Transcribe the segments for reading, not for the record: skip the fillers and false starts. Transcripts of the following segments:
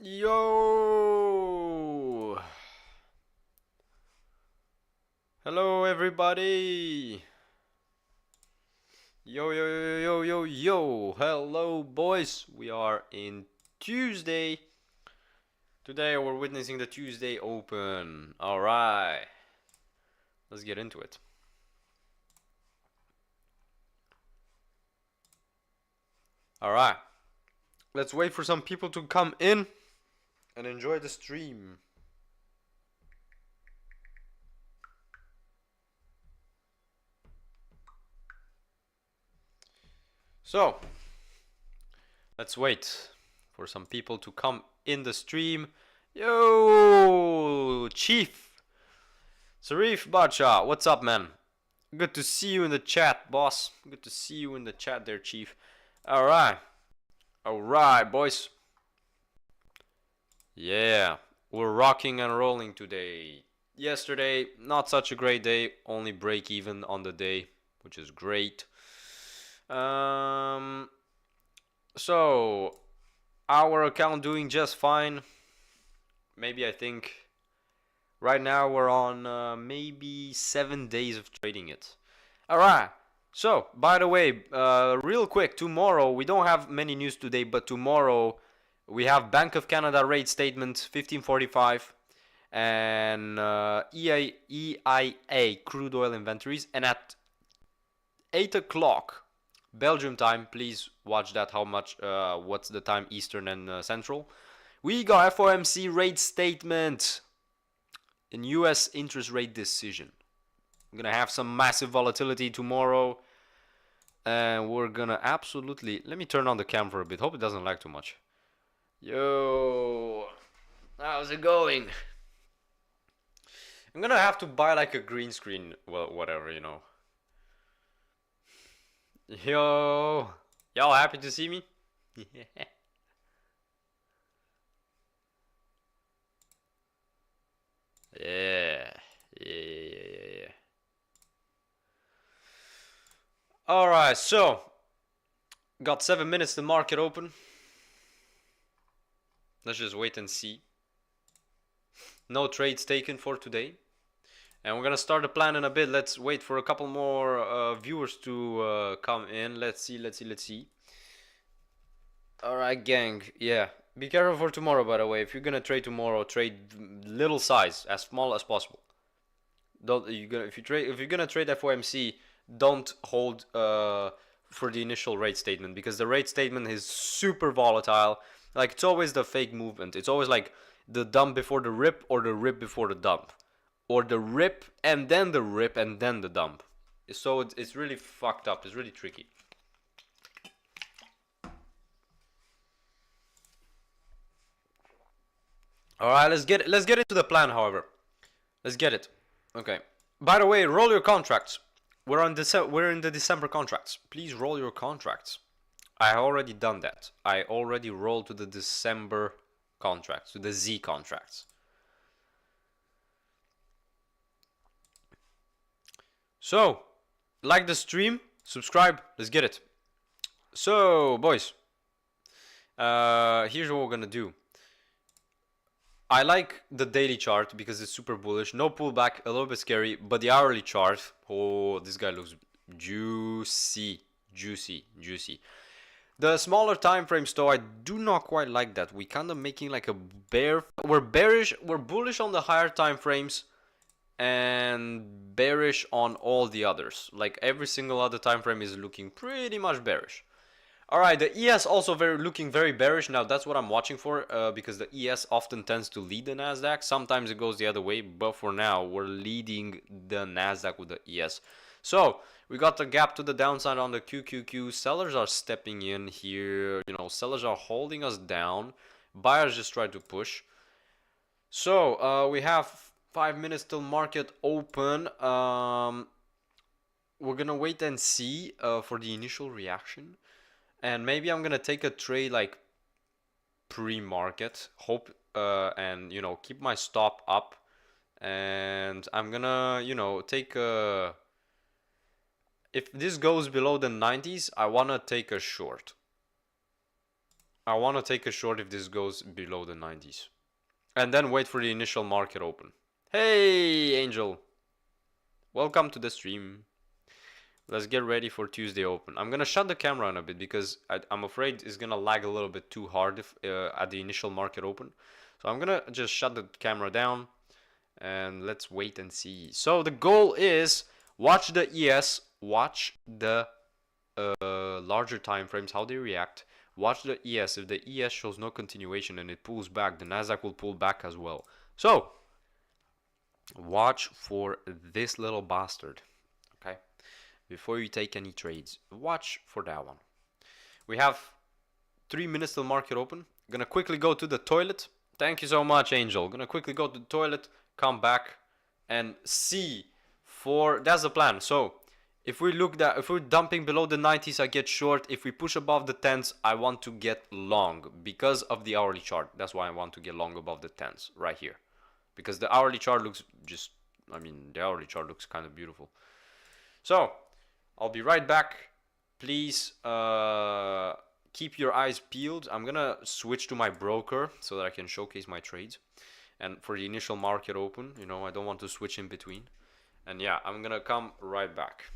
Yo! Hello everybody! Yo yo yo yo yo yo! Hello boys! We are in Tuesday. Today we're witnessing the Tuesday Open. Alright. Let's get into it. Alright. Let's wait for some people to come in and enjoy the stream. So, let's wait for some people to come in the stream. Yo, Chief Sarif Bacha, what's up, man? Good to see you in the chat, boss. Good to see you in the chat there, Chief. Alright. Alright, boys. Yeah, we're rocking and rolling today. Yesterday, not such a great day. Only break even on the day, which is great. So, our account doing just fine. Maybe I think right now we're on maybe 7 days of trading it. Alright, so by the way, real quick, tomorrow we don't have many news today, but tomorrow we have Bank of Canada rate statement 1545 and EIA crude oil inventories, and at 8 o'clock Belgium time, please watch that, how much, what's the time Eastern and Central, we got FOMC rate statement and US interest rate decision. We're gonna have some massive volatility tomorrow, and we're gonna absolutely, let me turn on the cam for a bit, hope it doesn't lag too much. Yo, how's it going? I'm gonna have to buy like a green screen, well, whatever, you know. Yo, y'all happy to see me? Yeah. Alright, so got 7 minutes to market open. Let's just wait and see. No trades taken for today. And we're gonna start the plan in a bit. Let's wait for a couple more viewers to come in. Let's see. Alright, gang. Yeah. Be careful for tomorrow, by the way. If you're gonna trade tomorrow, trade little size, as small as possible. If you're gonna trade FOMC, don't hold for the initial rate statement, because the rate statement is super volatile. Like, it's always the fake movement. It's always like the dump before the rip, or the rip before the dump, or the rip and then the rip and then the dump. So it's really fucked up. It's really tricky. All right, let's get into the plan. However, let's get it. Okay. By the way, roll your contracts. We're in the December contracts. Please roll your contracts. I already done that. I already rolled to the December contracts, to the Z contracts. So, like the stream, subscribe. Let's get it. So, boys, here's what we're gonna do. I like the daily chart because it's super bullish. No pullback, a little bit scary, but the hourly chart, oh, this guy looks juicy. The smaller time frames, though, I do not quite like that. We kind of making like a bear. We're bullish on the higher time frames and bearish on all the others. Like, every single other time frame is looking pretty much bearish. Alright, the ES also looking very bearish. Now, that's what I'm watching for, because the ES often tends to lead the Nasdaq. Sometimes it goes the other way, but for now, we're leading the Nasdaq with the ES. So, we got the gap to the downside on the QQQ. Sellers are stepping in here. You know, sellers are holding us down. Buyers just try to push. So, we have 5 minutes till market open. We're gonna wait and see for the initial reaction. And maybe I'm gonna take a trade like pre-market, hope, and, you know, keep my stop up. And I'm gonna, you know, take a, if this goes below the 90s, I wanna take a short. I want to take a short if this goes below the 90s. And then wait for the initial market open. Hey, Angel. Welcome to the stream. Let's get ready for Tuesday open. I'm gonna shut the camera on a bit because I'm afraid it's gonna lag a little bit too hard if, at the initial market open. So I'm gonna just shut the camera down and let's wait and see. So the goal is watch the ES, watch the larger time frames, how they react. Watch the ES. If the ES shows no continuation and it pulls back, the Nasdaq will pull back as well. So watch for this little bastard. Okay. Before you take any trades, watch for that one. We have 3 minutes till market open. Gonna quickly go to the toilet. Thank you so much, Angel. Gonna quickly go to the toilet, come back, and see for that's the plan. So if we look that if we're dumping below the 90s, I get short. If we push above the 10s, I want to get long because of the hourly chart. That's why I want to get long above the 10s right here, because the hourly chart looks just, I mean, the hourly chart looks kind of beautiful. So I'll be right back. Please keep your eyes peeled. I'm gonna switch to my broker so that I can showcase my trades. And for the initial market open, you know, I don't want to switch in between. And yeah, I'm gonna come right back.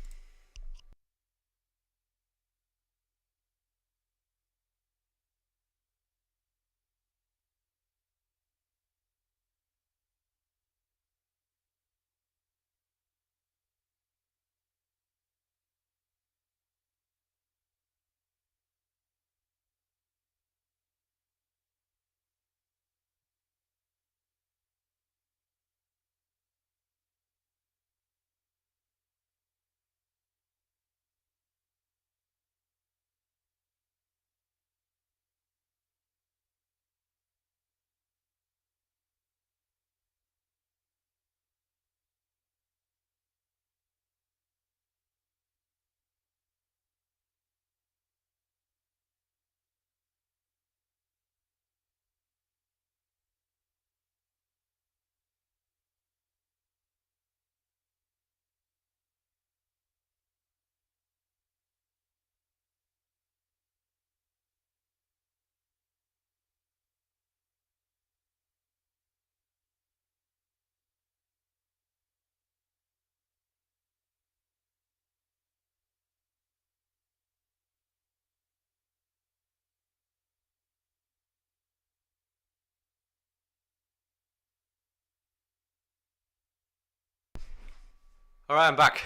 All right, I'm back.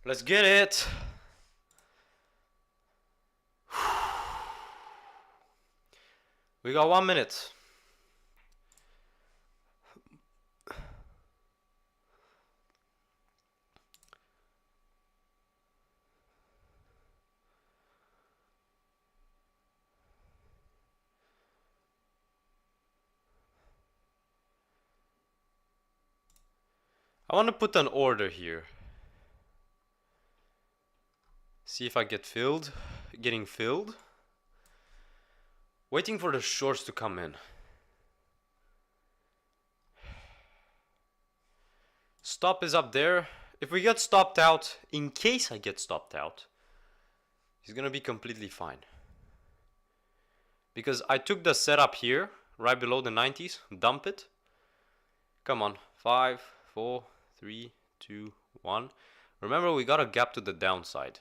Let's get it. We got 1 minute. I want to put an order here. See if I get filled. Getting filled. Waiting for the shorts to come in. Stop is up there. If we get stopped out, in case I get stopped out, he's gonna be completely fine. Because I took the setup here, right below the 90s, dump it. Come on, 5, 4, 3, 2, 1. Remember, we got a gap to the downside.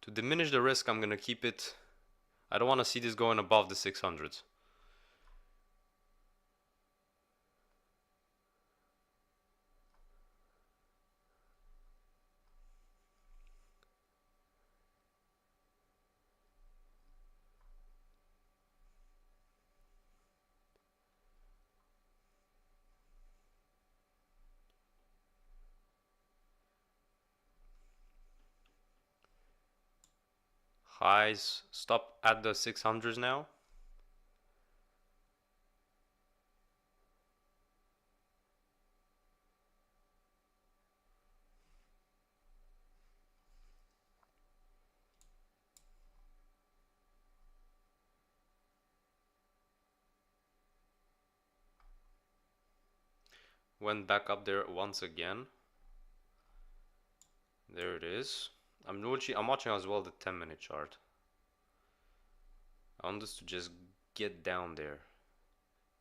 To diminish the risk, I'm gonna keep it. I don't want to see this going above the 600s. Highs stop at the 600s now. Went back up there once again. There it is. I'm watching as well the 10-minute chart. I want this to just get down there.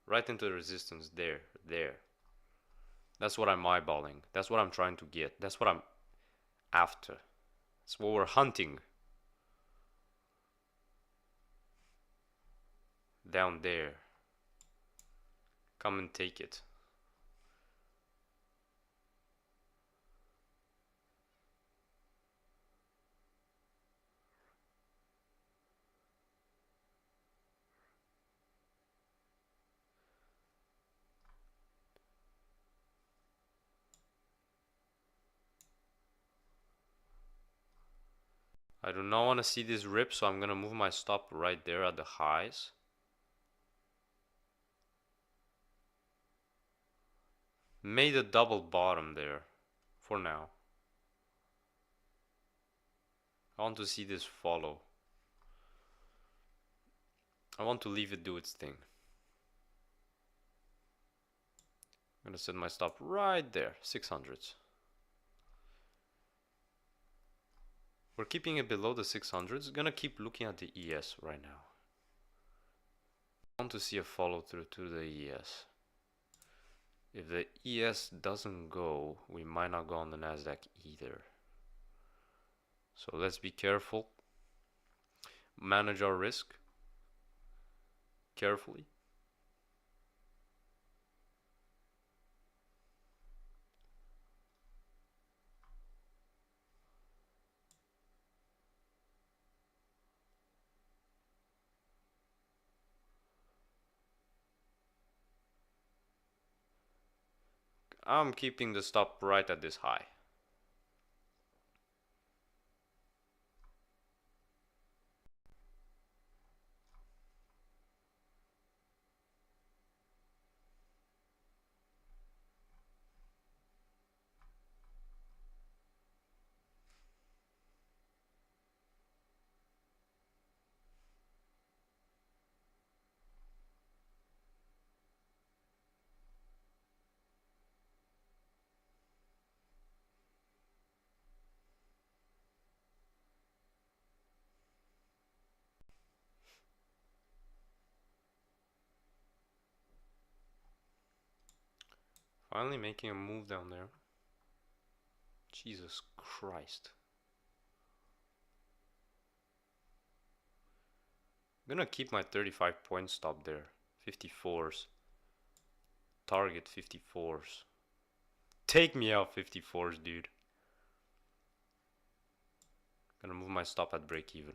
Right into the resistance. There. That's what I'm eyeballing. That's what I'm trying to get. That's what I'm after. That's what we're hunting. Down there. Come and take it. I do not want to see this rip, so I'm going to move my stop right there at the highs. Made a double bottom there for now. I want to see this follow. I want to leave it do its thing. I'm going to set my stop right there, 600s. We're keeping it below the 600s. Gonna keep looking at the ES right now. I want to see a follow through to the ES. If the ES doesn't go, we might not go on the Nasdaq either. So let's be careful. Manage our risk carefully. I'm keeping the stop right at this high. Finally making a move down there. Jesus Christ. I'm gonna keep my 35-point stop there. 54s. Target 54s. Take me out 54s, dude. Gonna move my stop at break even.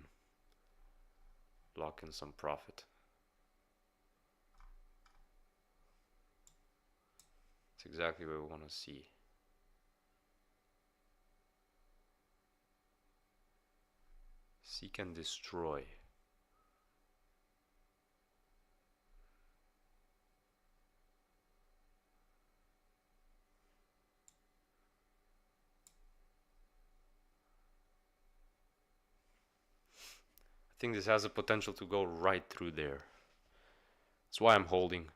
Lock in some profit. That's exactly what we want to see. Seek and destroy. I think this has the potential to go right through there. That's why I'm holding.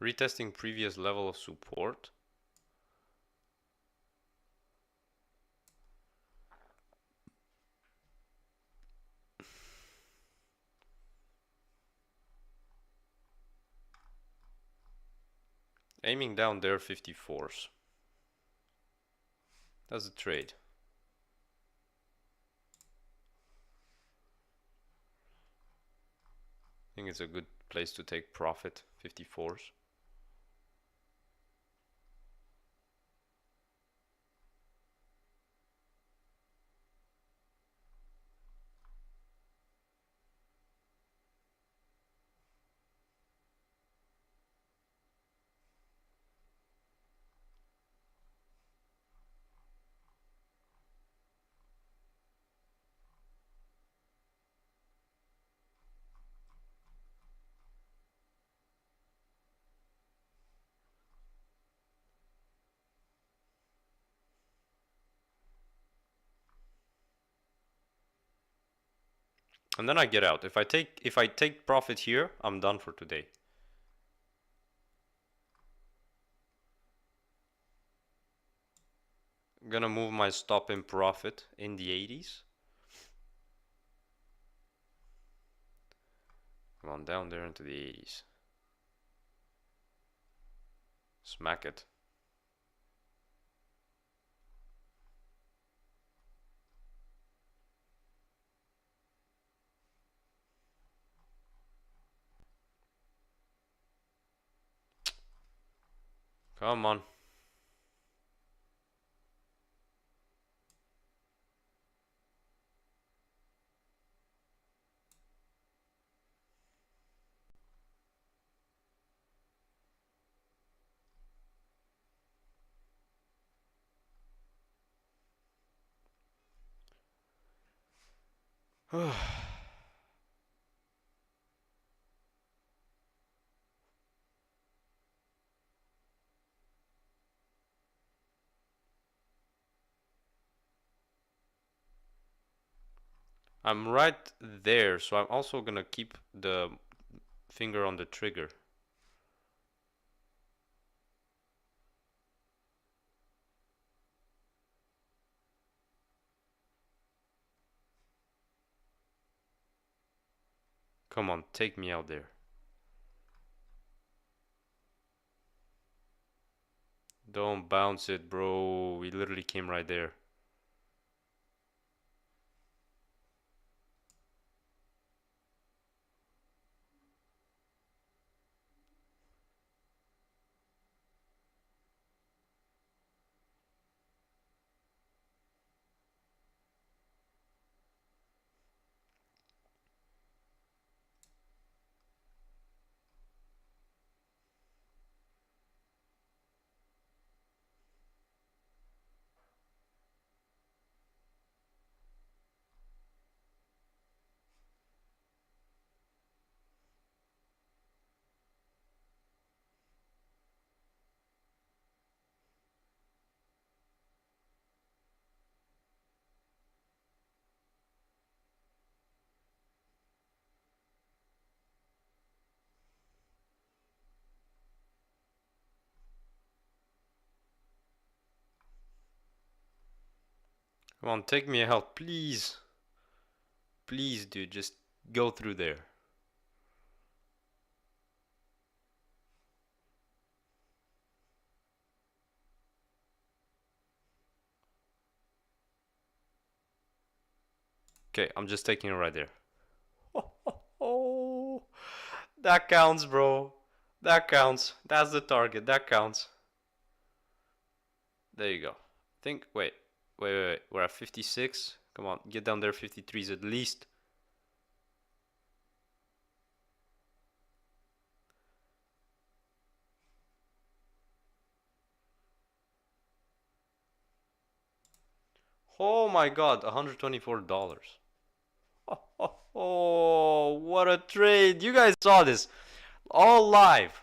Retesting previous level of support. Aiming down there 54s. That's the trade. I think it's a good place to take profit, 54s. And then I get out. If I take profit here, I'm done for today. I'm gonna move my stop in profit in the 80s. Come on, down there into the 80s. Smack it. Come on. I'm right there, so I'm also gonna keep the finger on the trigger. Come on, take me out there. Don't bounce it, bro. We literally came right there. Come on, take me out, please. Please, dude, just go through there. Okay, I'm just taking it right there. Oh, that counts, bro. That counts. That's the target. That counts. There you go. Wait. We're at 56. Come on, get down there. 53s at least. Oh my God, $124. Oh, what a trade. You guys saw this all live.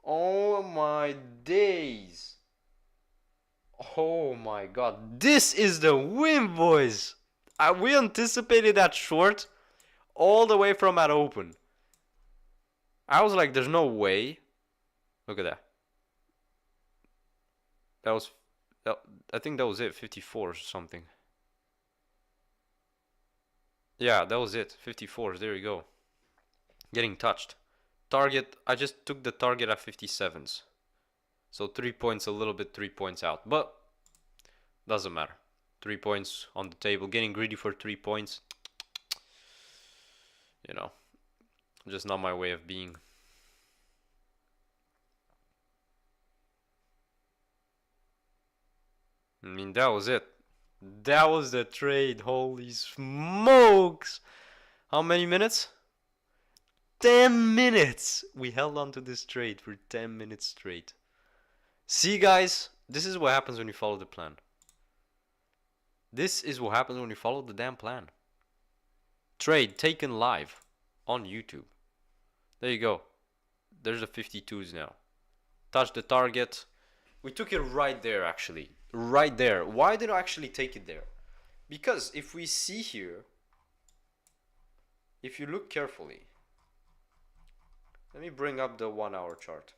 Oh my days. Oh my God. This is the win, boys. We anticipated that short all the way from at open. I was like, there's no way. Look at that. I think that was it. 54 or something. Yeah, that was it. 54s. There you go. Getting touched. Target. I just took the target at 57s. So 3 points, a little bit 3 points out. But doesn't matter. 3 points on the table. Getting greedy for 3 points. You know, just not my way of being. I mean, that was it. That was the trade. Holy smokes. How many minutes? 10 minutes. We held on to this trade for 10 minutes straight. See, guys, this is what happens when you follow the plan. This is what happens when you follow the damn plan. Trade taken live on YouTube. There you go. There's the 52s now. Touch the target. We took it right there, actually. Right there. Why did I actually take it there? Because if we see here, if you look carefully, let me bring up the 1 hour chart.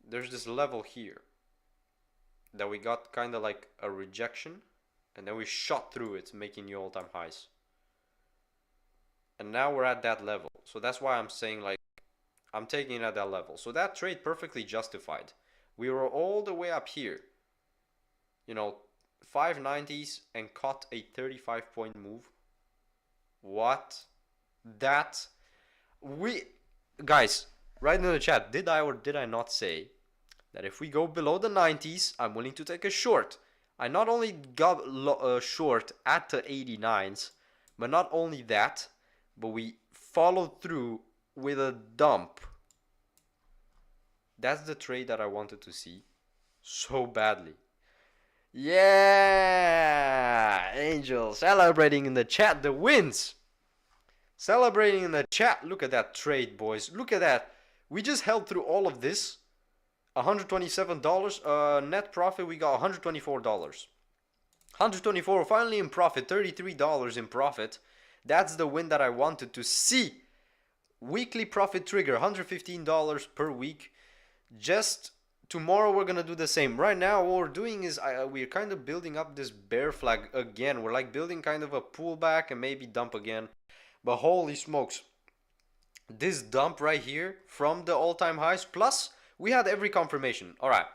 There's this level here that we got kind of like a rejection, and then we shot through it, making new all-time highs. And now we're at that level. So that's why I'm saying, like, I'm taking it at that level. So that trade perfectly justified. We were all the way up here, you know, 590s, and caught a 35-point move. What? That, guys, write in the chat, did I or did I not say that if we go below the 90s, I'm willing to take a short? I not only got a short at the 89s, but not only that, but we followed through with a dump. That's the trade that I wanted to see so badly. Yeah, Angel celebrating in the chat the wins. Celebrating in the chat. Look at that trade, boys. Look at that. We just held through all of this. $127 net profit. We got $124. 124 finally in profit. $33 in profit. That's the win that I wanted to see. Weekly profit trigger, $115 per week. Just tomorrow we're gonna do the same. Right now what we're doing is we're kind of building up this bear flag again. We're like building kind of a pullback and maybe dump again. But holy smokes, this dump right here from the all-time highs, plus we had every confirmation. All right,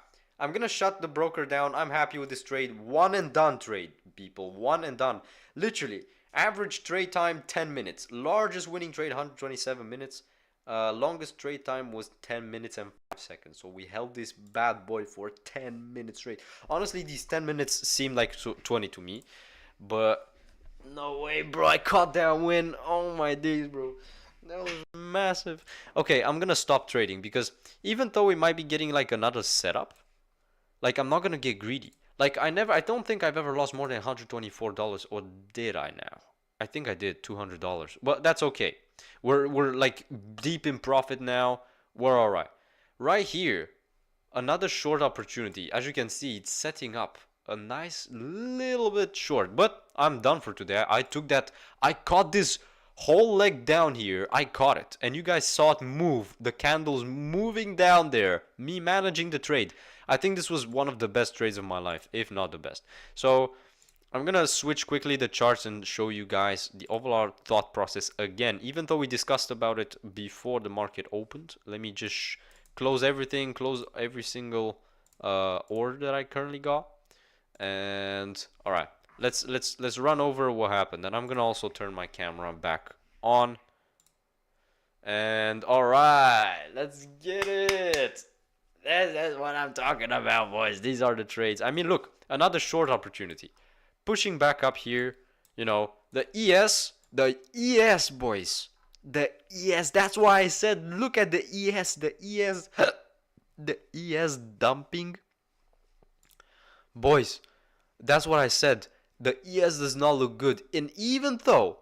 I'm gonna shut the broker down. I'm happy with this trade. One and done trade, people. One and done. Literally, average trade time 10 minutes. Largest winning trade 127 minutes. Longest trade time was 10 minutes and 5 seconds. So we held this bad boy for 10 minutes straight. Honestly, these 10 minutes seem like 20 to me, but no way, bro. I caught that win. Oh my days, bro. That was massive. Okay, I'm gonna stop trading because even though we might be getting like another setup, like I'm not gonna get greedy. Like I don't think I've ever lost more than $124, or did I now? I think I did $200. But that's okay. We're like deep in profit now. We're all right. Right here, another short opportunity. As you can see, it's setting up a nice little bit short, but I'm done for today. I took that. I caught this whole leg down here. I caught it, and you guys saw it move. The candles moving down there. Me managing the trade. I think this was one of the best trades of my life, if not the best. So I'm gonna switch quickly the charts and show you guys the overall thought process again. Even though we discussed about it before the market opened, let me just close everything, close every single order that I currently got. And all right, let's run over what happened. And I'm gonna also turn my camera back on. And all right, let's get it. That's what I'm talking about, boys. These are the trades. I mean, look, another short opportunity. Pushing back up here, you know, the ES, boys. The ES, that's why I said, look at the ES, the ES dumping. Boys, that's what I said. The ES does not look good. And even though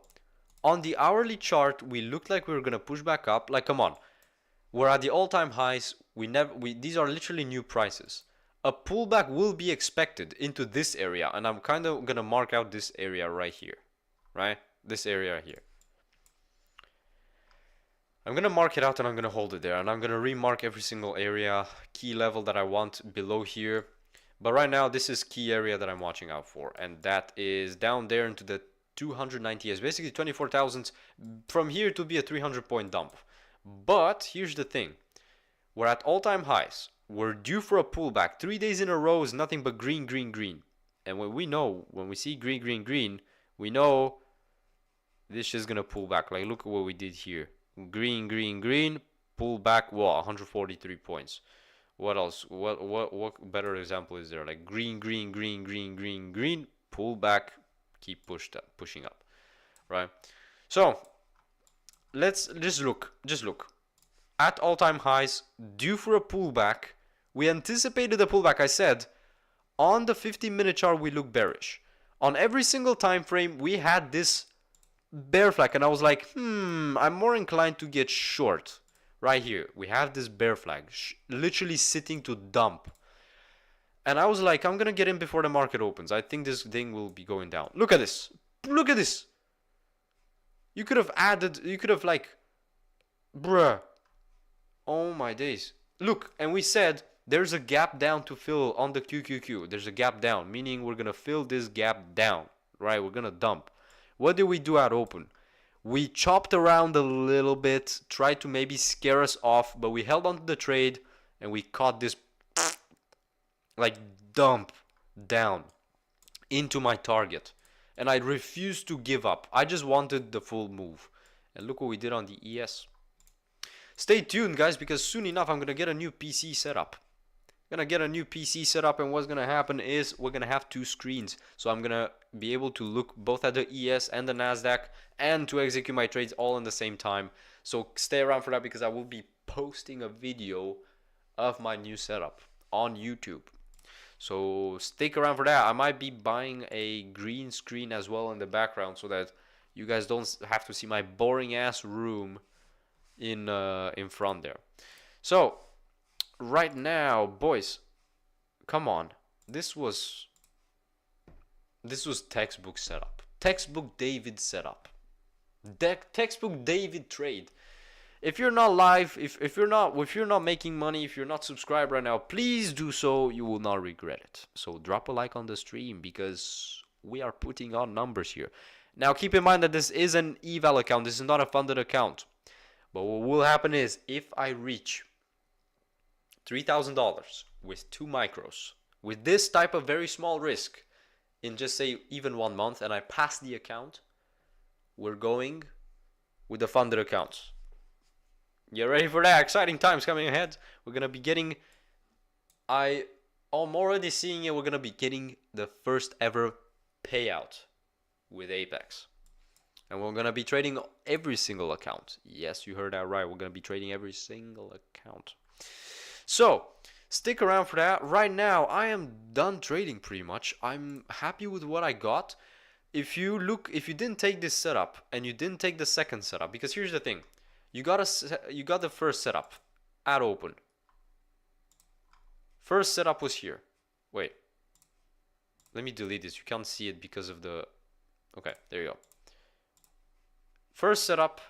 on the hourly chart, we looked like we were going to push back up, like, come on. We're at the all-time highs. These are literally new prices. A pullback will be expected into this area, and I'm kind of gonna mark out this area right here, right? This area here. I'm gonna mark it out and I'm gonna hold it there, and I'm gonna remark every single area, key level that I want below here. But right now, this is key area that I'm watching out for, and that is down there into the 290s, basically 24,000. From here to be a 300-point dump. But here's the thing: we're at all-time highs. We're due for a pullback. 3 days in a row is nothing but green, green, green. And when we see green, green, green, we know this is gonna pull back. Like, look at what we did here. Green, green, green, pull back. Whoa, 143 points. What else? What better example is there? Like green, green, green, green, green, green, pull back, keep pushing up, right? So let's just look. At all-time highs, due for a pullback. We anticipated a pullback. I said on the 15-minute chart we look bearish. On every single time frame we had this bear flag, and I was like, I'm more inclined to get short. Right here we have this bear flag literally sitting to dump, and I was like, I'm gonna get in before the market opens. I think this thing will be going down. Look at this. Look at this. You could have added, you could have like, bruh. Oh my days. Look, and we said there's a gap down to fill on the QQQ. There's a gap down, meaning we're going to fill this gap down, right? We're going to dump. What did we do at open? We chopped around a little bit, tried to maybe scare us off, but we held on to the trade and we caught this like dump down into my target. And I refused to give up. I just wanted the full move. And look what we did on the ES. Stay tuned, guys, because soon enough I'm going to get a new PC setup. I'm going to get a new PC setup, and what's going to happen is we're going to have two screens. So I'm going to be able to look both at the ES and the Nasdaq and to execute my trades all in the same time. So stay around for that, because I will be posting a video of my new setup on YouTube. So stick around for that. I might be buying a green screen as well in the background so that you guys don't have to see my boring ass room in front there. So right now, boys, come on. This was textbook setup. Textbook David setup. Textbook David trade. If you're not live, if you're not making money, if you're not subscribed right now, please do so. You will not regret it. So drop a like on the stream, because we are putting on numbers here. Now keep in mind that this is an eval account. This is not a funded account. But what will happen is, if I reach $3,000 with 2 micros, with this type of very small risk, in just say even 1 month, and I pass the account, we're going with the funded accounts. You ready for that? Exciting times coming ahead. We're going to be getting, I'm already seeing it, we're going to be getting the first ever payout with Apex. And we're going to be trading every single account. Yes, you heard that right. We're going to be trading every single account. So, stick around for that. Right now, I am done trading pretty much. I'm happy with what I got. If you didn't take this setup and you didn't take the second setup, because here's the thing. You got the first setup at open. First setup was here. Wait. Let me delete this. You can't see it because of the... Okay, there you go. First setup.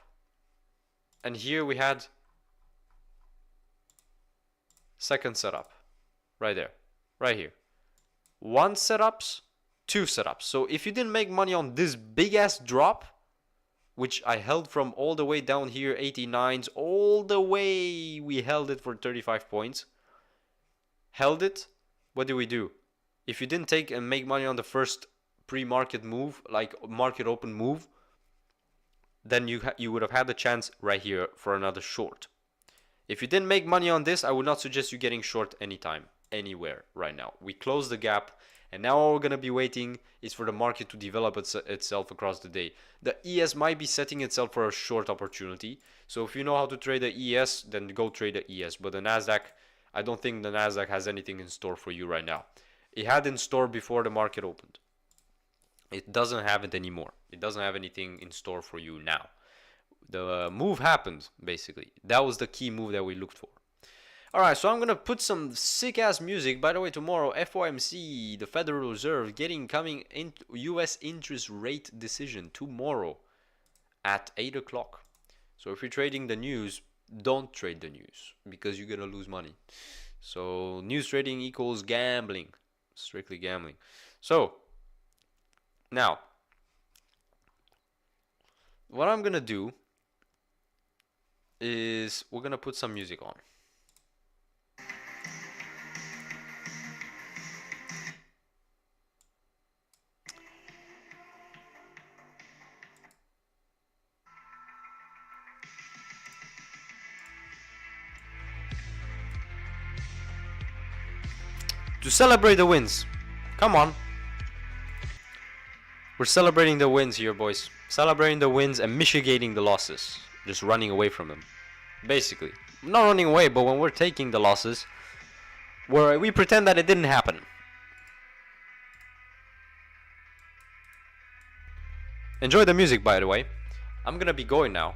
And here we had second setup. Right there. Right here. 1 setups, 2 setups. So if you didn't make money on this big ass drop, which I held from all the way down here, 89s, all the way we held it for 35 points. Held it. What do we do? If you didn't take and make money on the first pre-market move, like market open move, then you would have had the chance right here for another short. If you didn't make money on this, I would not suggest you getting short anytime, anywhere right now. We closed the gap. And now all we're going to be waiting is for the market to develop itself across the day. The ES might be setting itself for a short opportunity. So if you know how to trade the ES, then go trade the ES. But the Nasdaq, I don't think the Nasdaq has anything in store for you right now. It had in store before the market opened. It doesn't have it anymore. It doesn't have anything in store for you now. The move happened, basically. That was the key move that we looked for. Alright, so I'm going to put some sick-ass music. By the way, tomorrow, FOMC, the Federal Reserve, coming in US interest rate decision tomorrow at 8 o'clock. So if you're trading the news, don't trade the news, because you're going to lose money. So news trading equals gambling. Strictly gambling. So, now, what I'm going to do is we're going to put some music on. To celebrate the wins. Come on. We're celebrating the wins here, boys. Celebrating the wins and mitigating the losses. Just running away from them. Basically. Not running away, but when we're taking the losses, we pretend that it didn't happen. Enjoy the music, by the way. I'm gonna be going now.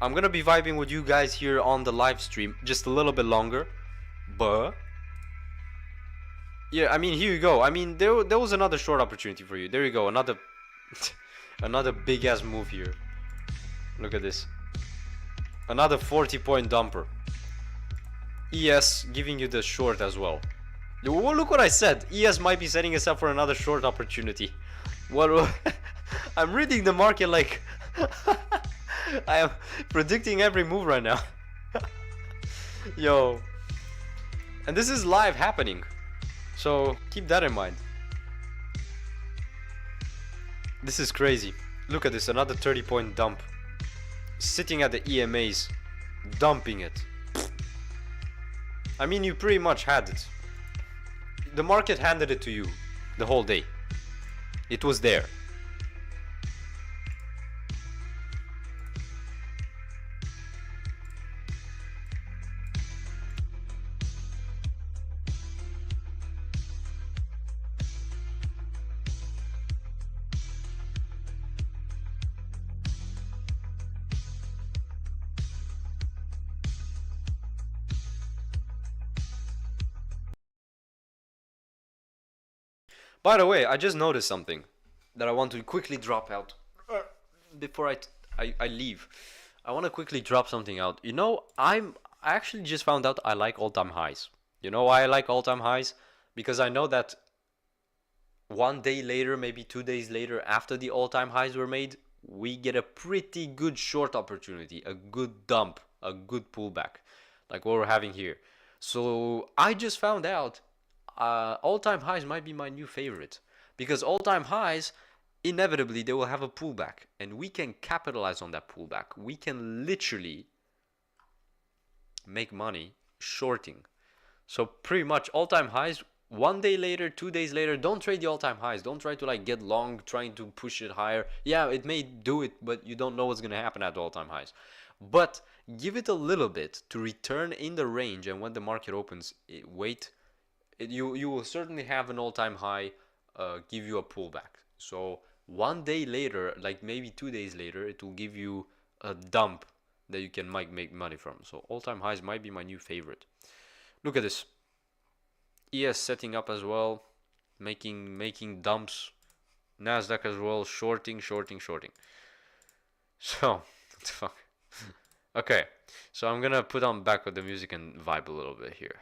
I'm gonna be vibing with you guys here on the live stream just a little bit longer. But yeah, I mean, here you go. I mean, there was another short opportunity for you. There you go. Another Another big ass move here. Look at this. Another 40-point dumper. ES giving you the short as well. Look what I said. ES might be setting us up for another short opportunity. What? I'm reading the market like I am predicting every move right now. Yo. And this is live happening. So keep that in mind. This is crazy. Look at this, another 30-point dump. Sitting at the EMAs, dumping it. I mean, you pretty much had it. The market handed it to you the whole day. It was there. By the way, I just noticed something that I want to quickly drop out before I leave. I want to quickly drop something out. You know, I actually just found out I like all-time highs. You know why I like all-time highs? Because I know that one day later, maybe 2 days later, after the all-time highs were made, we get a pretty good short opportunity, a good dump, a good pullback, like what we're having here. So I just found out all-time highs might be my new favorite, because all-time highs, inevitably they will have a pullback, and we can capitalize on that pullback. We can literally make money shorting. So pretty much all-time highs, 1 day later, 2 days later, don't trade the all-time highs. Don't try to like get long trying to push it higher. Yeah, it may do it, but you don't know what's gonna happen at the all-time highs. But give it a little bit to return in the range, and when the market opens, you will certainly have an all-time high give you a pullback. So 1 day later, like maybe 2 days later, it will give you a dump that you can make money from. So all-time highs might be my new favorite. Look at this. ES setting up as well, making dumps. Nasdaq as well, shorting. So what the fuck? Okay, so I'm gonna put on back with the music and vibe a little bit here.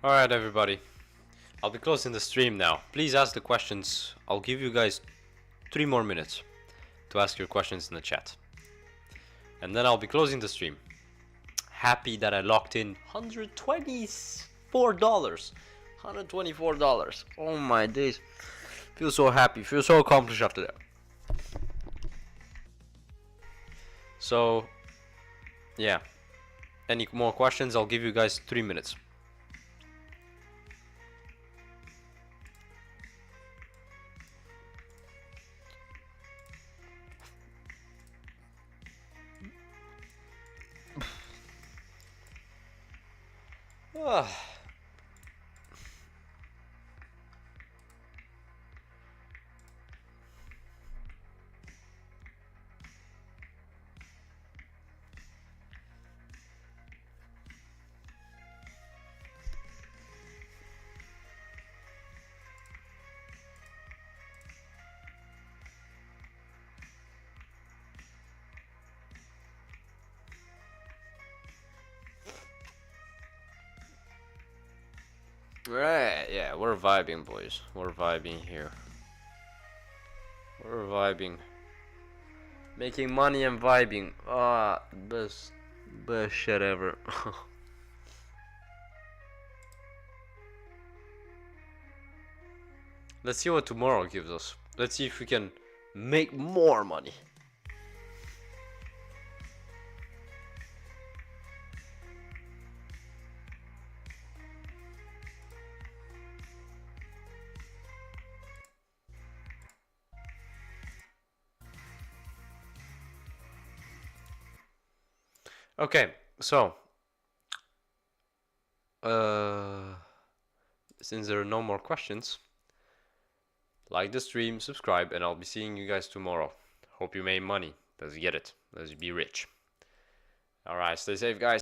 Alright everybody, I'll be closing the stream now. Please ask the questions. I'll give you guys 3 more minutes to ask your questions in the chat. And then I'll be closing the stream. Happy that I locked in $124. $124. Oh my days. Feel so happy, feel so accomplished after that. So, yeah. Any more questions? I'll give you guys 3 minutes. Right, yeah, we're vibing, boys. We're vibing here. We're vibing. Making money and vibing. Ah, best shit ever. Let's see what tomorrow gives us. Let's see if we can make more money. Okay, so since there are no more questions, like the stream, subscribe, and I'll be seeing you guys tomorrow. Hope you made money. Let's get it. Let's be rich. Alright, stay safe, guys.